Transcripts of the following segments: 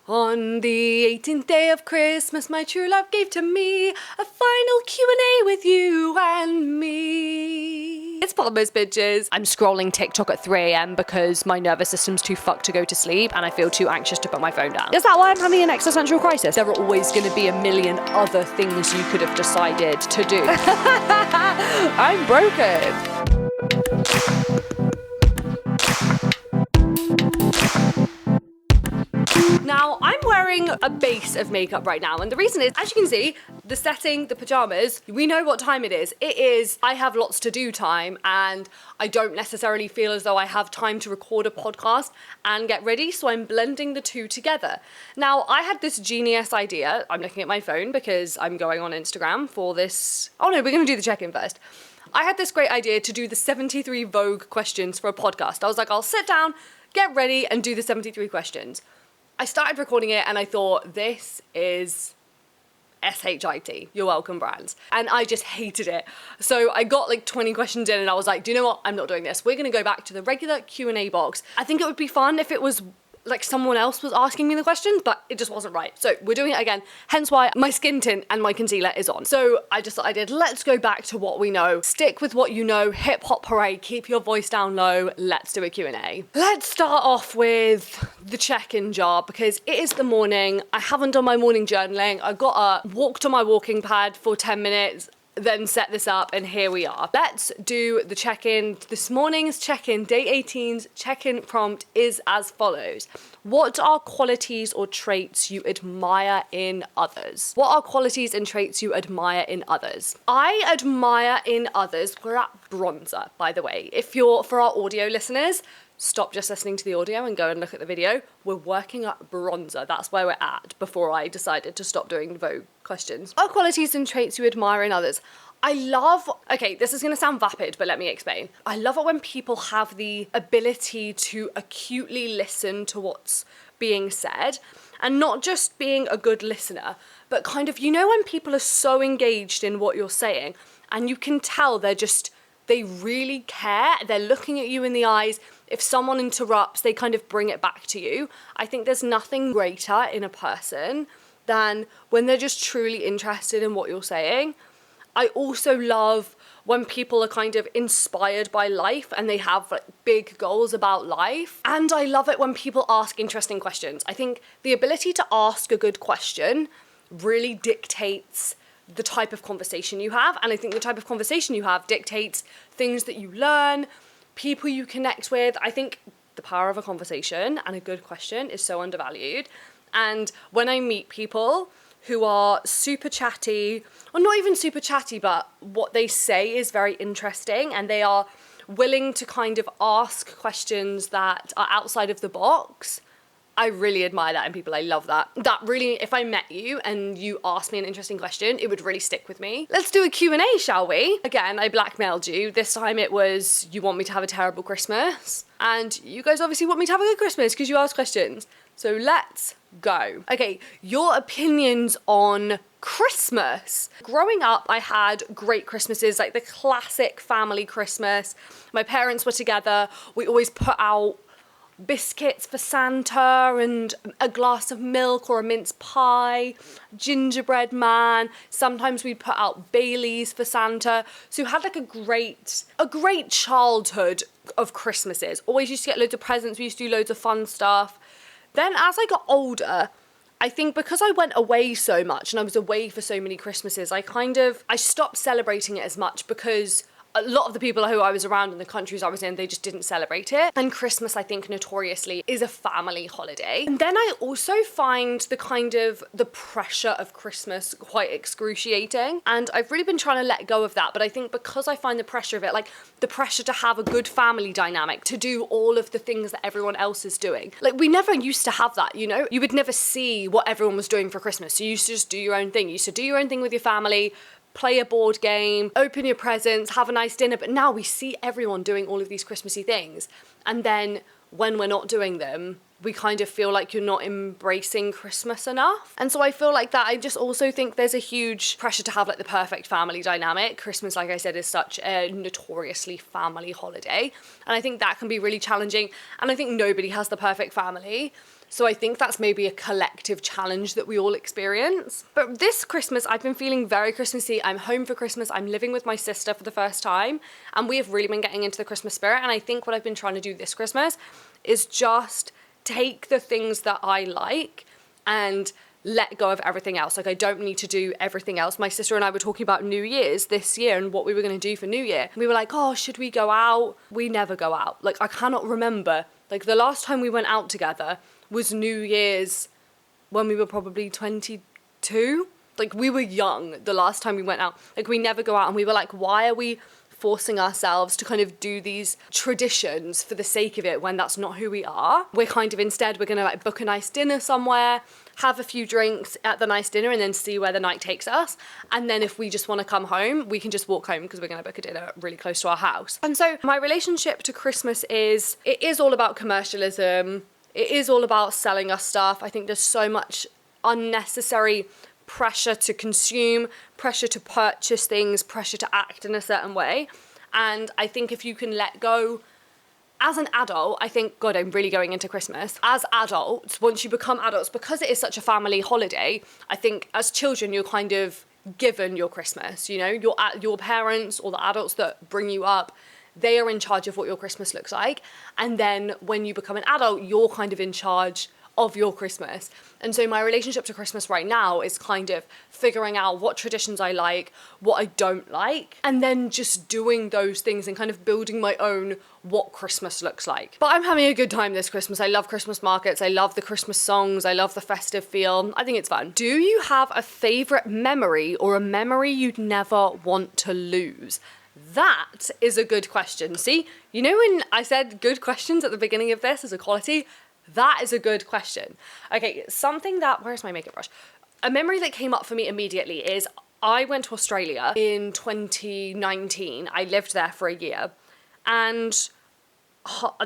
On the 18th day of Christmas, my true love gave to me a final Q&A with you and me. It's podmas, bitches. I'm scrolling TikTok at 3 a.m. because my nervous system's too fucked to go to sleep and I feel too anxious to put my phone down. Is that why I'm having an existential crisis? There are always going to be a million other things you could have decided to do. I'm broken. Now, I'm wearing a base of makeup right now, and the reason is, as you can see, the setting, the pajamas, we know what time it is. It is, I have lots to do time, and I don't necessarily feel as though I have time to record a podcast and get ready, so I'm blending the two together. Now, I had this genius idea. I'm looking at my phone because I'm going on Instagram for this. Oh no, we're gonna do the check-in first. I had this great idea to do the 73 Vogue questions for a podcast. I was like, I'll sit down, get ready, and do the 73 questions. I started recording it and I thought, this is SHIT, you're welcome brands. And I just hated it. So I got like 20 questions in and I was like, do you know what? I'm not doing this. We're gonna go back to the regular Q&A box. I think it would be fun if it was like someone else was asking me the questions, but it just wasn't right. So we're doing it again, hence why my skin tint and my concealer is on. So I just decided, let's go back to what we know. Stick with what you know, hip hop hooray, keep your voice down low, let's do a Q&A. Let's start off with the check-in jar because it is the morning. I haven't done my morning journaling. I got a walk to my walking pad for 10 minutes, then set this up, and here we are. Let's do the check-in. This morning's check-in, day 18's check-in prompt is as follows. What are qualities or traits you admire in others? What are qualities and traits you admire in others? I admire in others, we're at bronzer, by the way. If you're, for our audio listeners, stop just listening to the audio and go and look at the video. We're working up bronzer. That's where we're at before I decided to stop doing Vogue questions. What qualities and traits you admire in others? I love, okay, this is gonna sound vapid, but let me explain. I love it when people have the ability to acutely listen to what's being said and not just being a good listener, but kind of, you know, when people are so engaged in what you're saying and you can tell they really care, they're looking at you in the eyes. If someone interrupts, they kind of bring it back to you. I think there's nothing greater in a person than when they're just truly interested in what you're saying. I also love when people are kind of inspired by life and they have like big goals about life. And I love it when people ask interesting questions. I think the ability to ask a good question really dictates the type of conversation you have. And I think the type of conversation you have dictates things that you learn, people you connect with. I think the power of a conversation and a good question is so undervalued. And when I meet people who are super chatty, or not even super chatty, but what they say is very interesting and they are willing to kind of ask questions that are outside of the box, I really admire that in people. I love that. That really, if I met you and you asked me an interesting question, it would really stick with me. Let's do a Q&A, shall we? Again, I blackmailed you. This time it was, you want me to have a terrible Christmas. And you guys obviously want me to have a good Christmas because you asked questions. So let's go. Okay, your opinions on Christmas. Growing up, I had great Christmases, like the classic family Christmas. My parents were together. We always put out biscuits for Santa and a glass of milk or a mince pie, gingerbread man. Sometimes we'd put out Baileys for Santa. So we had like a great childhood of Christmases. Always used to get loads of presents. We used to do loads of fun stuff. Then as I got older, I think because I went away so much and I was away for so many Christmases, I stopped celebrating it as much because a lot of the people who I was around in the countries I was in, they just didn't celebrate it. And Christmas, I think, notoriously is a family holiday. And then I also find the pressure of Christmas quite excruciating. And I've really been trying to let go of that. But I think because I find the pressure of it, like the pressure to have a good family dynamic, to do all of the things that everyone else is doing. Like we never used to have that, you know? You would never see what everyone was doing for Christmas. So you used to just do your own thing. You used to do your own thing with your family, play a board game, open your presents, have a nice dinner. But now we see everyone doing all of these Christmassy things. And then when we're not doing them, we kind of feel like you're not embracing Christmas enough. And so I feel like that. I just also think there's a huge pressure to have like the perfect family dynamic. Christmas, like I said, is such a notoriously family holiday. And I think that can be really challenging. And I think nobody has the perfect family. So I think that's maybe a collective challenge that we all experience. But this Christmas, I've been feeling very Christmassy. I'm home for Christmas. I'm living with my sister for the first time. And we have really been getting into the Christmas spirit. And I think what I've been trying to do this Christmas is just take the things that I like and let go of everything else. Like, I don't need to do everything else. My sister and I were talking about New Year's this year and what we were going to do for New Year. We were like, oh, should we go out? We never go out. Like, I cannot remember. Like, the last time we went out together was New Year's when we were probably 22. Like, we were young the last time we went out. Like, we never go out, and we were like, why are we forcing ourselves to kind of do these traditions for the sake of it when that's not who we are? We're kind of, instead, we're gonna like book a nice dinner somewhere, have a few drinks at the nice dinner, and then see where the night takes us. And then if we just want to come home, we can just walk home because we're gonna book a dinner really close to our house. And so my relationship to Christmas is, it is all about commercialism. It is all about selling us stuff. I think there's so much unnecessary pressure to consume, pressure to purchase things, pressure to act in a certain way. And I think if you can let go as an adult, I think, God, I'm really going into Christmas. As adults, once you become adults, because it is such a family holiday, I think as children, you're kind of given your Christmas, you know, your parents or the adults that bring you up, they are in charge of what your Christmas looks like. And then when you become an adult, you're kind of in charge of your Christmas. And so my relationship to Christmas right now is kind of figuring out what traditions I like, what I don't like, and then just doing those things and kind of building my own what Christmas looks like. But I'm having a good time this Christmas. I love Christmas markets. I love the Christmas songs. I love the festive feel. I think it's fun. Do you have a favorite memory or a memory you'd never want to lose? That is a good question. See, you know when I said good questions at the beginning of this as a quality? That is a good question. Okay, something that, where's my makeup brush? A memory that came up for me immediately is I went to Australia in 2019. I lived there for a year. And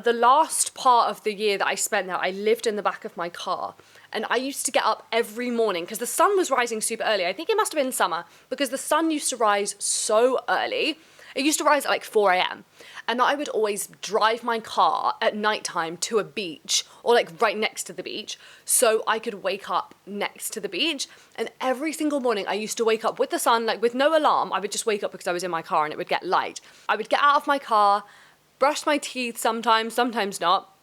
the last part of the year that I spent there, I lived in the back of my car. And I used to get up every morning because the sun was rising super early. I think it must have been summer because the sun used to rise so early. It used to rise at like 4 a.m. And I would always drive my car at nighttime to a beach or like right next to the beach so I could wake up next to the beach. And every single morning I used to wake up with the sun, like with no alarm. I would just wake up because I was in my car and it would get light. I would get out of my car, brush my teeth sometimes, sometimes not,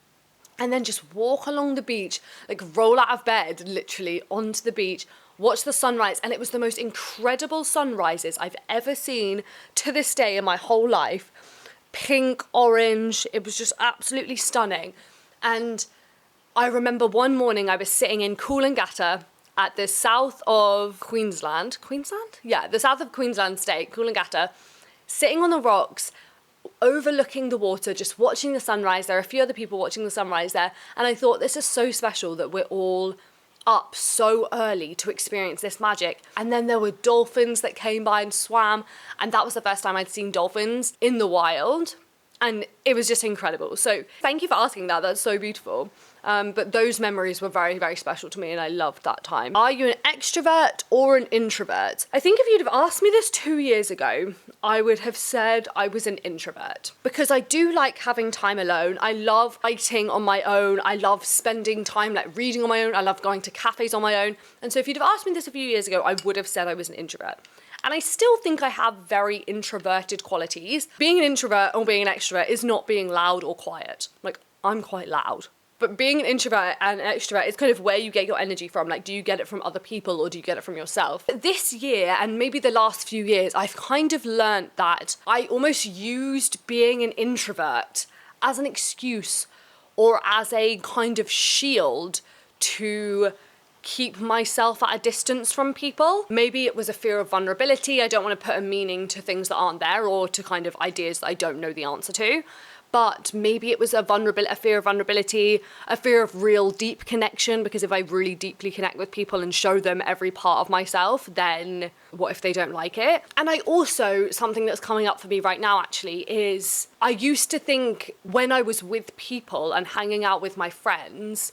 and then just walk along the beach, like roll out of bed literally onto the beach, watch the sunrise. And it was the most incredible sunrises I've ever seen to this day in my whole life. Pink, orange, it was just absolutely stunning. And I remember one morning I was sitting in Coolangatta at the south of Queensland. Queensland? Yeah, the south of Queensland state, Coolangatta, sitting on the rocks, overlooking the water, just watching the sunrise. There are a few other people watching the sunrise there. And I thought, this is so special that we're all up so early to experience this magic. And then there were dolphins that came by and swam, and that was the first time I'd seen dolphins in the wild, and it was just incredible. So thank you for asking that. That's so beautiful. But those memories were very, very special to me, and I loved that time. Are you an extrovert or an introvert? I think if you'd have asked me this 2 years ago, I would have said I was an introvert because I do like having time alone. I love writing on my own. I love spending time like reading on my own. I love going to cafes on my own. And so if you'd have asked me this a few years ago, I would have said I was an introvert. And I still think I have very introverted qualities. Being an introvert or being an extrovert is not being loud or quiet. Like, I'm quite loud. But being an introvert and an extrovert is kind of where you get your energy from. Like, do you get it from other people or do you get it from yourself? This year, and maybe the last few years, I've kind of learned that I almost used being an introvert as an excuse or as a kind of shield to keep myself at a distance from people. Maybe it was a fear of vulnerability. I don't want to put a meaning to things that aren't there or to kind of ideas that I don't know the answer to. But maybe it was a fear of vulnerability, a fear of real deep connection, because if I really deeply connect with people and show them every part of myself, then what if they don't like it? And I also, something that's coming up for me right now actually is I used to think when I was with people and hanging out with my friends,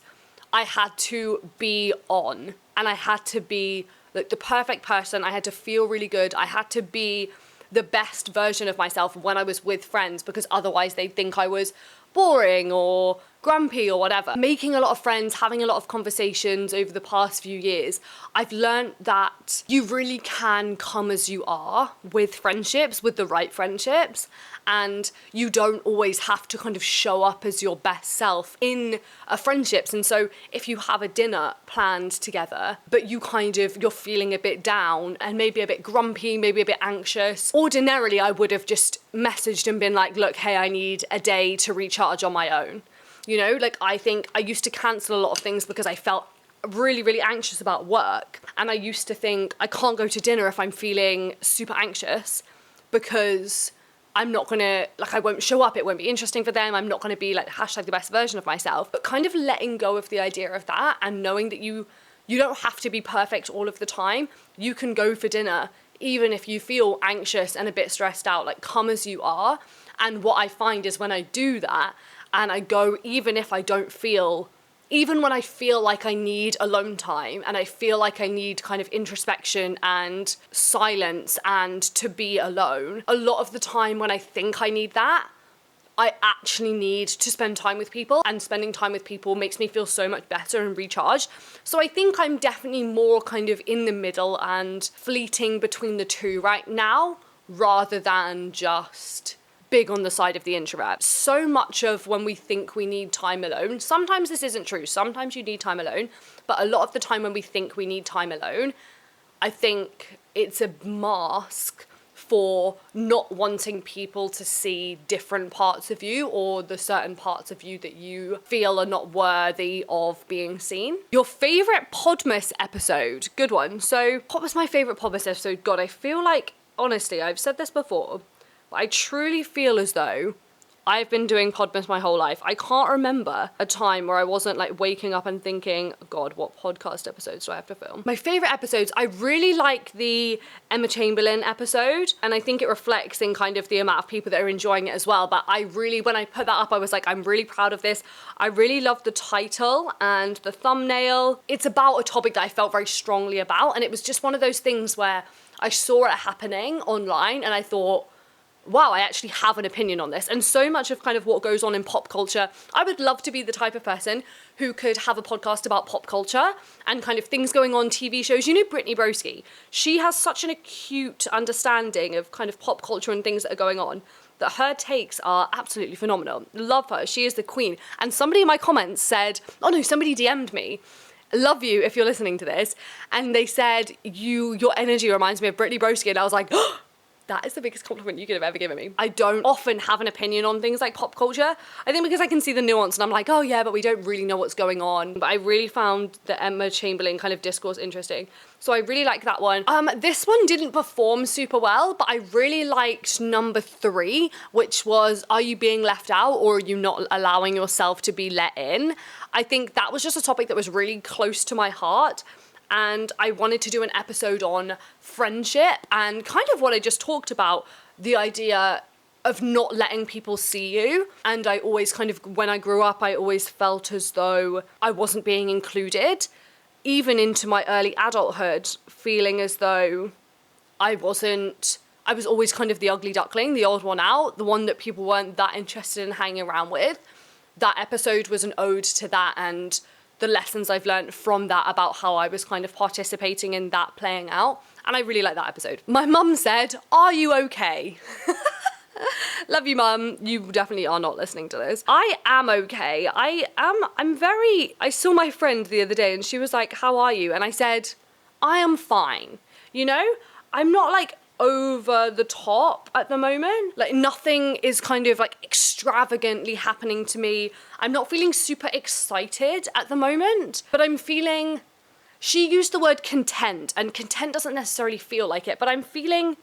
I had to be on and I had to be like the perfect person. I had to feel really good. I had to be the best version of myself when I was with friends because otherwise they'd think I was boring or grumpy or whatever. Making a lot of friends, having a lot of conversations over the past few years, I've learned that you really can come as you are with friendships, with the right friendships, and you don't always have to kind of show up as your best self in friendships. And so if you have a dinner planned together, but you're feeling a bit down and maybe a bit grumpy, maybe a bit anxious, ordinarily I would have just messaged and been like, look, hey, I need a day to recharge on my own. You know, like I think I used to cancel a lot of things because I felt really, really anxious about work. And I used to think I can't go to dinner if I'm feeling super anxious because I'm not gonna, like, I won't show up, it won't be interesting for them, I'm not gonna be like hashtag the best version of myself. But kind of letting go of the idea of that and knowing that you don't have to be perfect all of the time. You can go for dinner even if you feel anxious and a bit stressed out, like come as you are. And what I find is when I do that and I go, even when I feel like I need alone time and I feel like I need kind of introspection and silence and to be alone, a lot of the time when I think I need that, I actually need to spend time with people, and spending time with people makes me feel so much better and recharged. So I think I'm definitely more kind of in the middle and fleeting between the two right now, rather than just big on the side of the introvert. So much of when we think we need time alone, sometimes this isn't true, sometimes you need time alone, but a lot of the time when we think we need time alone, I think it's a mask for not wanting people to see different parts of you or the certain parts of you that you feel are not worthy of being seen. Your favorite Podmas episode, good one. So what was my favorite Podmas episode? God, I feel like, honestly, I've said this before, but I truly feel as though I've been doing Podmas my whole life. I can't remember a time where I wasn't like waking up and thinking, God, what podcast episodes do I have to film? My favorite episodes, I really like the Emma Chamberlain episode, and I think it reflects in kind of the amount of people that are enjoying it as well. But I really, when I put that up, I was like, I'm really proud of this. I really love the title and the thumbnail. It's about a topic that I felt very strongly about, and it was just one of those things where I saw it happening online and I thought, wow, I actually have an opinion on this. And so much of kind of what goes on in pop culture, I would love to be the type of person who could have a podcast about pop culture and kind of things going on, TV shows. You know Brittany Broski, she has such an acute understanding of kind of pop culture and things that are going on, that her takes are absolutely phenomenal. Love her, she is the queen. And somebody in my comments said, oh no, somebody DM'd me, love you if you're listening to this, and they said, your energy reminds me of Brittany Broski, and I was like, oh, that is the biggest compliment you could have ever given me. I don't often have an opinion on things like pop culture. I think because I can see the nuance and I'm like, oh yeah, but we don't really know what's going on. But I really found the Emma Chamberlain kind of discourse interesting. So I really like that one. This one didn't perform super well, but I really liked number 3, which was, are you being left out or are you not allowing yourself to be let in? I think that was just a topic that was really close to my heart. And I wanted to do an episode on friendship and kind of what I just talked about, the idea of not letting people see you. And I always kind of, when I grew up, I always felt as though I wasn't being included, even into my early adulthood, feeling as though I was always kind of the ugly duckling, the odd one out, the one that people weren't that interested in hanging around with. That episode was an ode to that and the lessons I've learned from that about how I was kind of participating in that playing out. And I really like that episode. My mum said, are you okay? Love you, Mum. You definitely are not listening to this. I am okay. I saw my friend the other day and she was like, how are you? And I said, I am fine. You know, I'm not like over the top at the moment. Like nothing is kind of like extravagantly happening to me. I'm not feeling super excited at the moment, but I'm feeling, she used the word content, and content doesn't necessarily feel like it, but I'm feeling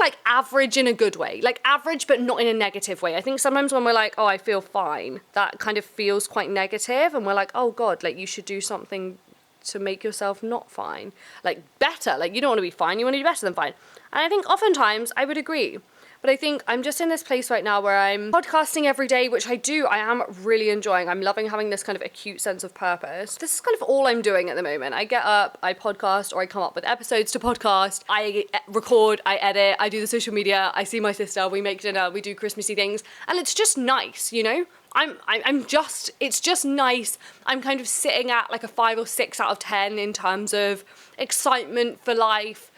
like average in a good way, like average, but not in a negative way. I think sometimes when we're like, oh, I feel fine, that kind of feels quite negative, and we're like, oh God, like you should do something to make yourself not fine, like better, like you don't want to be fine, you want to be better than fine. And I think oftentimes I would agree, but I think I'm just in this place right now where I'm podcasting every day, which I am really enjoying. I'm loving having this kind of acute sense of purpose. This is kind of all I'm doing at the moment. I get up, I podcast, or I come up with episodes to podcast, I record, I edit, I do the social media, I see my sister, we make dinner, we do Christmassy things, and it's just nice, you know? it's just nice. I'm kind of sitting at like a 5 or 6 out of 10 in terms of excitement for life.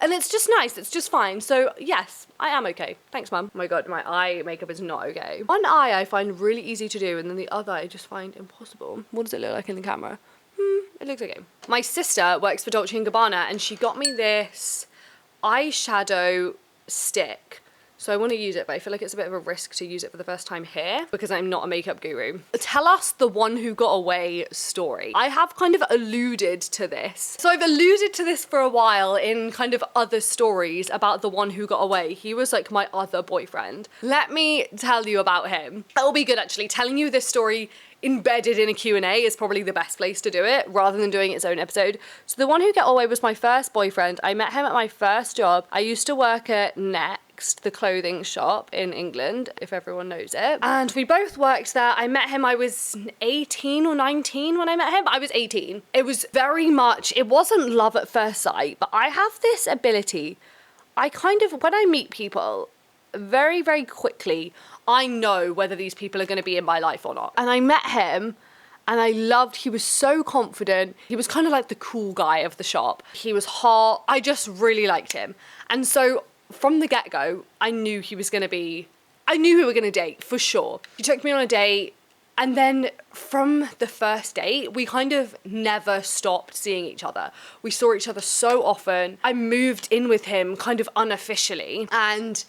And it's just nice, it's just fine. So yes, I am okay. Thanks, Mum. Oh my God, my eye makeup is not okay. One eye I find really easy to do, and then the other I just find impossible. What does it look like in the camera? It looks okay. My sister works for Dolce & Gabbana, and she got me this eyeshadow stick. So I want to use it, but I feel like it's a bit of a risk to use it for the first time here because I'm not a makeup guru. Tell us the one who got away story. I have kind of alluded to this. So I've alluded to this for a while in kind of other stories about the one who got away. He was like my other boyfriend. Let me tell you about him. That'll be good actually. Telling you this story embedded in a Q&A is probably the best place to do it rather than doing its own episode. So the one who got away was my first boyfriend. I met him at my first job. I used to work at Next, the clothing shop in England, if everyone knows it. And we both worked there. I met him, I was 18 or 19 when I met him. I was 18. It was very much, it wasn't love at first sight, but I have this ability. I kind of, when I meet people, very, very quickly, I know whether these people are going to be in my life or not. And I met him and I loved, he was so confident. He was kind of like the cool guy of the shop. He was hot. I just really liked him. And so from the get-go, I knew he was going to be, I knew we were going to date for sure. He took me on a date. And then from the first date, we kind of never stopped seeing each other. We saw each other so often. I moved in with him kind of unofficially, and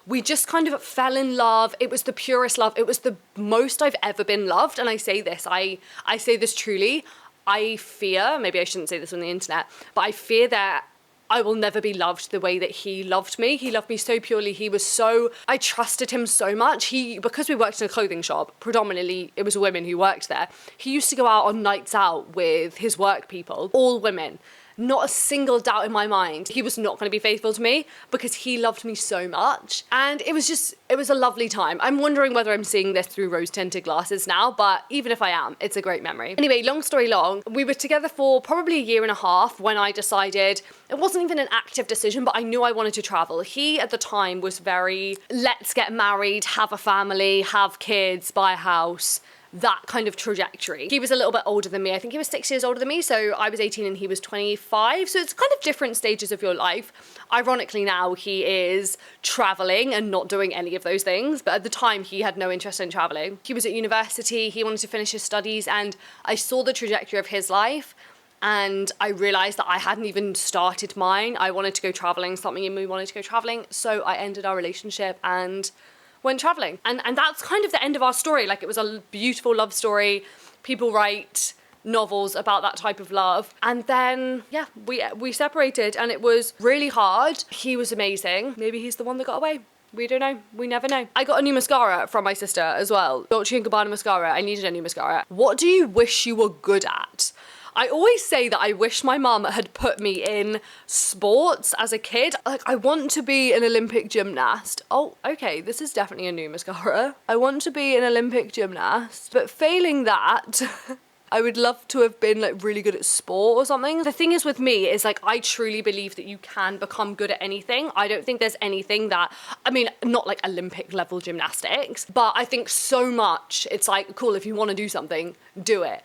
we just kind of fell in love. It was the purest love. It was the most I've ever been loved. And I say this, I say this truly. I fear, maybe I shouldn't say this on the internet, but I fear that I will never be loved the way that he loved me. He loved me so purely. He was so, I trusted him so much. Because we worked in a clothing shop, predominantly it was women who worked there. He used to go out on nights out with his work people, all women. Not a single doubt in my mind he was not going to be faithful to me because he loved me so much. And it was a lovely time. I'm wondering whether I'm seeing this through rose-tinted glasses now, but even if I am, it's a great memory. Anyway, long story long, we were together for probably a year and a half when I decided, it wasn't even an active decision, but I knew I wanted to travel. He at the time was very, let's get married, have a family, have kids, buy a house, that kind of trajectory. He was a little bit older than me. I think he was 6 years older than me. So I was 18 and he was 25. So it's kind of different stages of your life. Ironically now he is traveling and not doing any of those things. But at the time he had no interest in traveling. He was at university. He wanted to finish his studies, and I saw the trajectory of his life. And I realized that I hadn't even started mine. I wanted to go traveling. Something in me wanted to go traveling. So I ended our relationship and went traveling. And that's kind of the end of our story. Like, it was a beautiful love story. People write novels about that type of love. And then, yeah, we separated and it was really hard. He was amazing. Maybe he's the one that got away. We don't know. We never know. I got a new mascara from my sister as well. Dolce & Gabbana mascara. I needed a new mascara. What do you wish you were good at? I always say that I wish my mum had put me in sports as a kid. Like, I want to be an Olympic gymnast. Oh, okay, this is definitely a new mascara. I want to be an Olympic gymnast, but failing that, I would love to have been like really good at sport or something. The thing is with me is like, I truly believe that you can become good at anything. I don't think there's anything that, I mean, not like Olympic level gymnastics, but I think so much it's like, cool, if you want to do something, do it.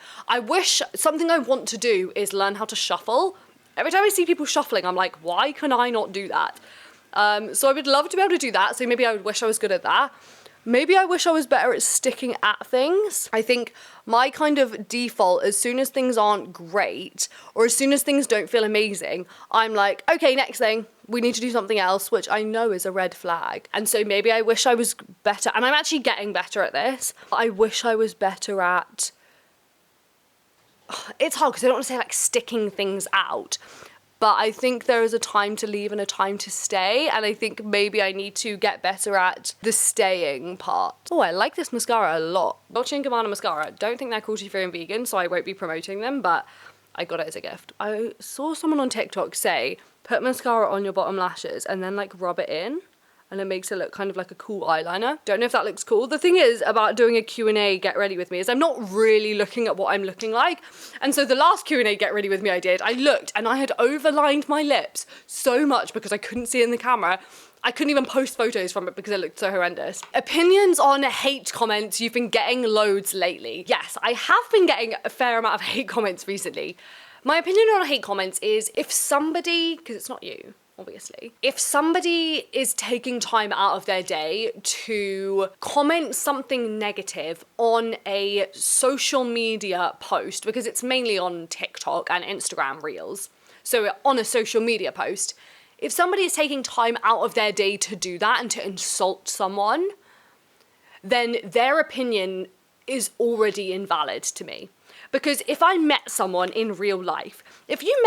Something I want to do is learn how to shuffle. Every time I see people shuffling, I'm like, why can I not do that? So I would love to be able to do that. So maybe I would wish I was good at that. Maybe I wish I was better at sticking at things. I think my kind of default, as soon as things aren't great, or as soon as things don't feel amazing, I'm like, okay, next thing, we need to do something else, which I know is a red flag. And so maybe I wish I was better, and I'm actually getting better at this. I wish I was better at, it's hard because I don't want to say like sticking things out, but I think there is a time to leave and a time to stay, and I think maybe I need to get better at the staying part. Oh, I like this mascara a lot. Dolce & Gabbana mascara. Don't think they're cruelty-free and vegan, so I won't be promoting them, but I got it as a gift. I saw someone on TikTok say, put mascara on your bottom lashes and then like rub it in. and it makes it look kind of like a cool eyeliner. Don't know if that looks cool. The thing is about doing a Q&A get ready with me is I'm not really looking at what I'm looking like. And so the last Q&A get ready with me I did, I looked and I had overlined my lips so much because I couldn't see it in the camera. I couldn't even post photos from it because it looked so horrendous. Opinions on hate comments. You've been getting loads lately. Yes, I have been getting a fair amount of hate comments recently. My opinion on hate comments is if somebody, because it's not you, obviously, if somebody is taking time out of their day to comment something negative on a social media post, because it's mainly on TikTok and Instagram Reels, so on a social media post, if somebody is taking time out of their day to do that and to insult someone, then their opinion is already invalid to me. Because if I met someone in real life, if you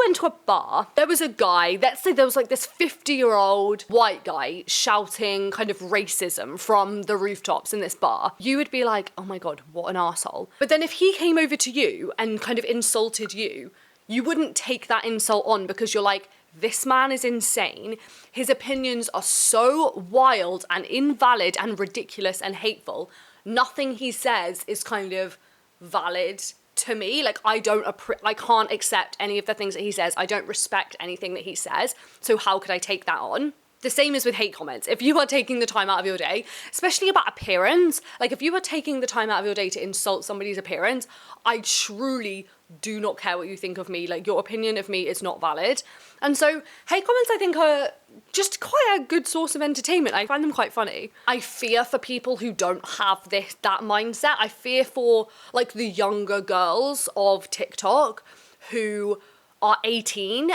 went to a bar, there was a guy, let's say there was like this 50-year-old white guy shouting kind of racism from the rooftops in this bar, you would be like, oh my God, what an arsehole. But then if he came over to you and kind of insulted you, you wouldn't take that insult on because you're like, this man is insane. His opinions are so wild and invalid and ridiculous and hateful. Nothing he says is kind of valid to me. Like, I can't accept any of the things that he says. I don't respect anything that he says. So how could I take that on? The same is with hate comments. If you are taking the time out of your day, especially about appearance, like if you are taking the time out of your day to insult somebody's appearance, I truly do not care what you think of me. Like, your opinion of me is not valid. And so hate comments, I think, are just quite a good source of entertainment. I find them quite funny. I fear for people who don't have that mindset. I fear for like the younger girls of TikTok who are 18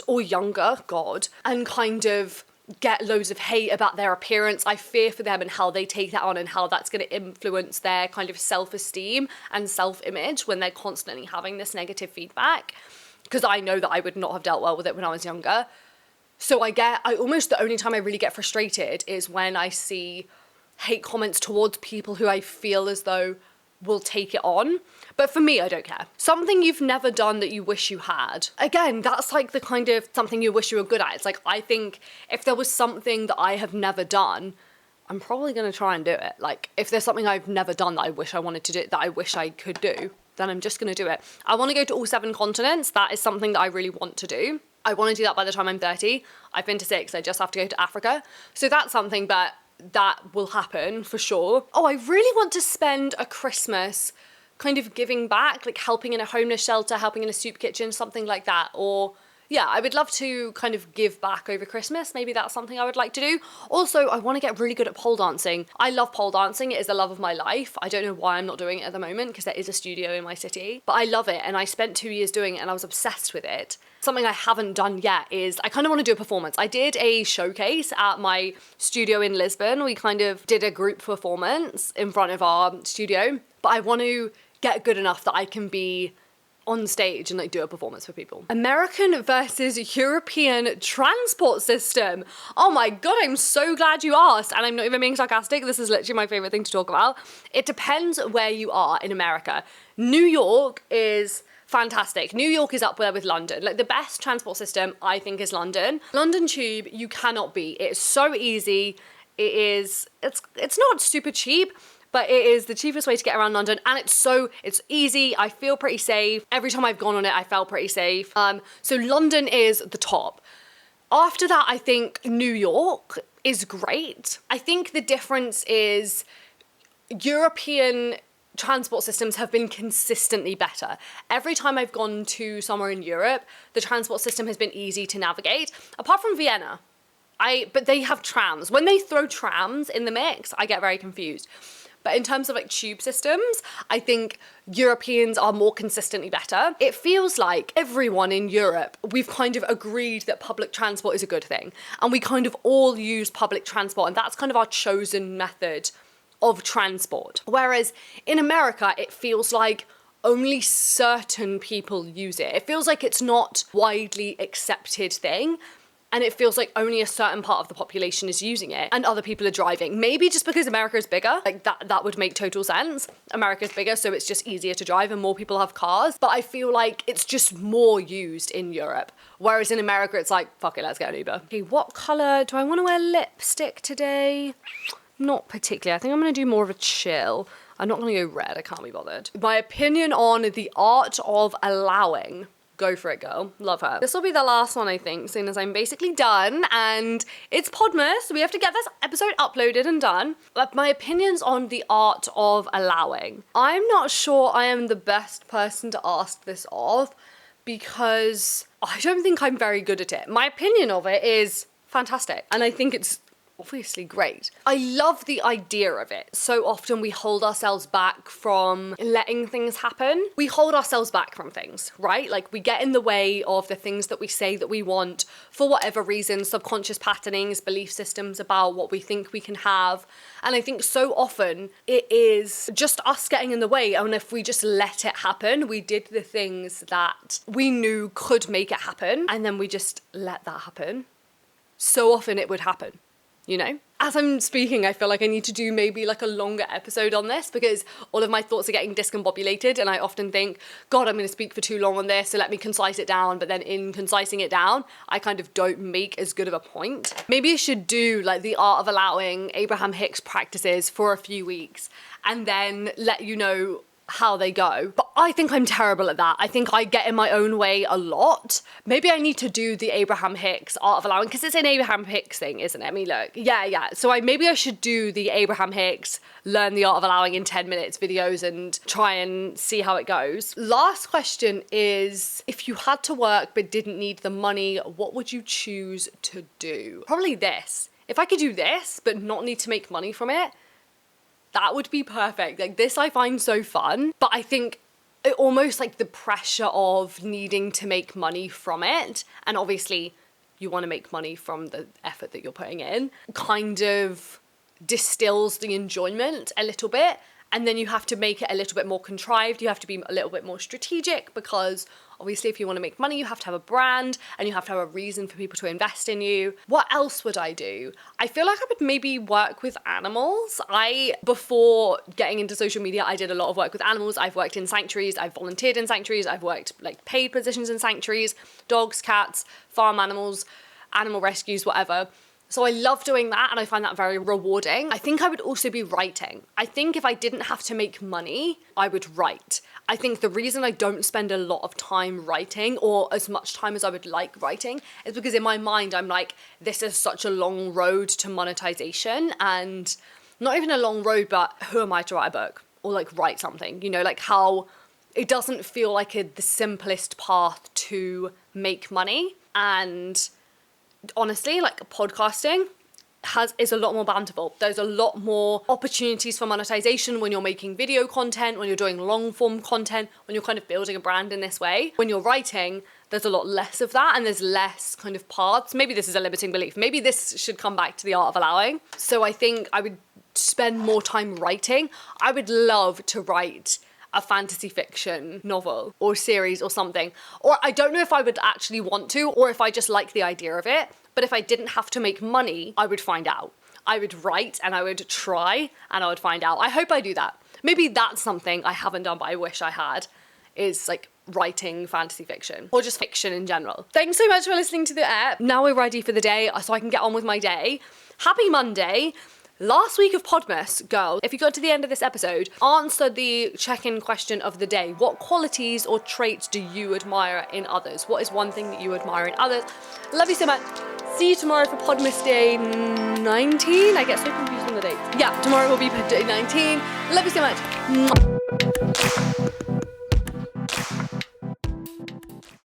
or younger, God, and kind of get loads of hate about their appearance. I fear for them and how they take that on and how that's going to influence their kind of self-esteem and self-image when they're constantly having this negative feedback. Because I know that I would not have dealt well with it when I was younger. So the only time I really get frustrated is when I see hate comments towards people who I feel as though will take it on. But for me, I don't care. Something you've never done that you wish you had. Again, that's like the kind of something you wish you were good at. It's like, I think if there was something that I have never done, I'm probably gonna try and do it. Like, if there's something I've never done that I wish I wanted to do, that I wish I could do, then I'm just gonna do it. I wanna go to all 7 continents. That is something that I really want to do. I wanna do that by the time I'm 30. I've been to 6, I just have to go to Africa. So that's something that will happen for sure. Oh, I really want to spend a Christmas kind of giving back, like helping in a homeless shelter, helping in a soup kitchen, something like that. Or yeah, I would love to kind of give back over Christmas. Maybe that's something I would like to do. Also, I want to get really good at pole dancing. I love pole dancing. It is the love of my life. I don't know why I'm not doing it at the moment because there is a studio in my city, but I love it. And I spent 2 years doing it and I was obsessed with it. Something I haven't done yet is I kind of want to do a performance. I did a showcase at my studio in Lisbon. We kind of did a group performance in front of our studio, but I want to get good enough that I can be on stage and like do a performance for people. American versus European transport system. Oh my God, I'm so glad you asked. And I'm not even being sarcastic. This is literally my favorite thing to talk about. It depends where you are in America. New York is fantastic. New York is up there with London. Like, the best transport system, I think, is London. London Tube, you cannot beat. It's so easy. It's not super cheap, but it is the cheapest way to get around London, and it's easy. I feel pretty safe. Every time I've gone on it, I felt pretty safe. So London is the top. After that, I think New York is great. I think the difference is European transport systems have been consistently better. Every time I've gone to somewhere in Europe, the transport system has been easy to navigate, apart from Vienna. But they have trams. When they throw trams in the mix, I get very confused. But in terms of like tube systems, I think Europeans are more consistently better. It feels like everyone in Europe, we've kind of agreed that public transport is a good thing. And we kind of all use public transport, and that's kind of our chosen method of transport. Whereas in America, it feels like only certain people use it. It feels like it's not widely accepted thing. and it feels like only a certain part of the population is using it and other people are driving. Maybe just because America is bigger, like that would make total sense. America's bigger, so it's just easier to drive and more people have cars. But I feel like it's just more used in Europe. Whereas in America, it's like, fuck it, let's get an Uber. Okay, what color do I want to wear lipstick today? Not particularly. I think I'm gonna do more of a chill. I'm not gonna go red, I can't be bothered. My opinion on the art of allowing. Go for it, girl. Love her. This will be the last one, I think, soon as I'm basically done, and it's Podmas, so we have to get this episode uploaded and done. But my opinions on the art of allowing. I'm not sure I am the best person to ask this of, because I don't think I'm very good at it. My opinion of it is fantastic, and I think it's obviously great. I love the idea of it. So often we hold ourselves back from letting things happen. We hold ourselves back from things, right? Like we get in the way of the things that we say that we want for whatever reason, subconscious patternings, belief systems about what we think we can have. And I think so often it is just us getting in the way. And if we just let it happen, we did the things that we knew could make it happen, and then we just let that happen, so often it would happen. You know? As I'm speaking, I feel like I need to do maybe like a longer episode on this, because all of my thoughts are getting discombobulated, and I often think, God, I'm gonna speak for too long on this, so let me concise it down. But then in concising it down, I kind of don't make as good of a point. Maybe I should do like the art of allowing Abraham Hicks practices for a few weeks and then let you know how they go. But I think I'm terrible at that. I think I get in my own way a lot. Maybe I need to do the Abraham Hicks art of allowing, because it's an Abraham Hicks thing, isn't it? I mean, look, yeah. So maybe I should do the Abraham Hicks learn the art of allowing in 10 minutes videos and try and see how it goes. Last question is, if you had to work but didn't need the money, what would you choose to do? Probably this. If I could do this but not need to make money from it, that would be perfect. Like this I find so fun, but I think it almost like the pressure of needing to make money from it, and obviously you want to make money from the effort that you're putting in, kind of distills the enjoyment a little bit. And then you have to make it a little bit more contrived. You have to be a little bit more strategic, because obviously if you want to make money, you have to have a brand and you have to have a reason for people to invest in you. What else would I do? I feel like I would maybe work with animals. Before getting into social media, I did a lot of work with animals. I've worked in sanctuaries, I've volunteered in sanctuaries, I've worked like paid positions in sanctuaries, dogs, cats, farm animals, animal rescues, whatever. So I love doing that, and I find that very rewarding. I think I would also be writing. I think if I didn't have to make money, I would write. I think the reason I don't spend a lot of time writing, or as much time as I would like writing, is because in my mind I'm like, this is such a long road to monetization, and not even a long road, but who am I to write a book or like write something, you know, like how it doesn't feel like the simplest path to make money. And honestly, like podcasting is a lot more bountiful. There's a lot more opportunities for monetization when you're making video content, when you're doing long form content, when you're kind of building a brand in this way. When you're writing, there's a lot less of that, and there's less kind of paths. Maybe this is a limiting belief. Maybe this should come back to the art of allowing. So I think I would spend more time writing. I would love to write a fantasy fiction novel or series or something. Or I don't know if I would actually want to, or if I just like the idea of it. But if I didn't have to make money, I would find out. I would write and I would try and I would find out. I hope I do that. Maybe that's something I haven't done, but I wish I had, is like writing fantasy fiction or just fiction in general. Thanks so much for listening to the app. Now we're ready for the day so I can get on with my day. Happy Monday. Last week of Podmas, girl, if you got to the end of this episode, answer the check-in question of the day. What qualities or traits do you admire in others? What is one thing that you admire in others? Love you so much. See you tomorrow for Podmas Day 19. I get so confused on the dates. Yeah, tomorrow will be day 19. Love you so much.